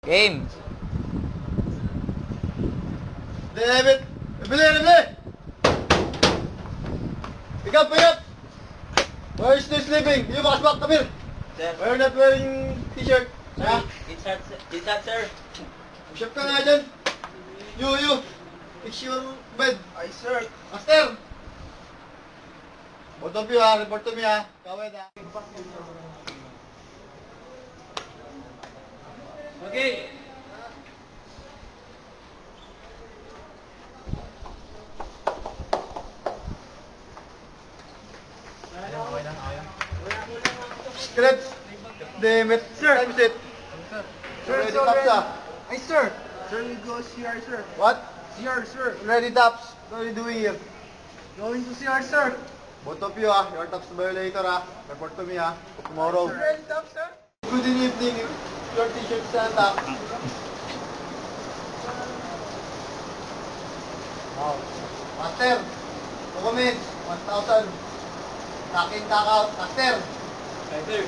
Game. David! Bili! Pick up! Where is this living? You back, come here! Sir. Why are not wearing t-shirt? Ha? It's hot, sir. Chef ka nga dyan! You! Fix your bed! Ay, sir. Master! Both of you ha, report to me ha. Kawed ha. Okay. Scripts! Damn it! Sir. Times it! Ready taps ha? Ay, sir. Sir, we go CR, sir. What? CR, sir. Ready taps! What are you doing here? Going to CR, sir. Both of you ha, your taps violator ha. Report to me ha. Tomorrow. Ready up, sir. Good evening. Your t-shirt sa tap. Wow. Master, no comments. 1,000. Tack in, tack out. Master. Ay, sir.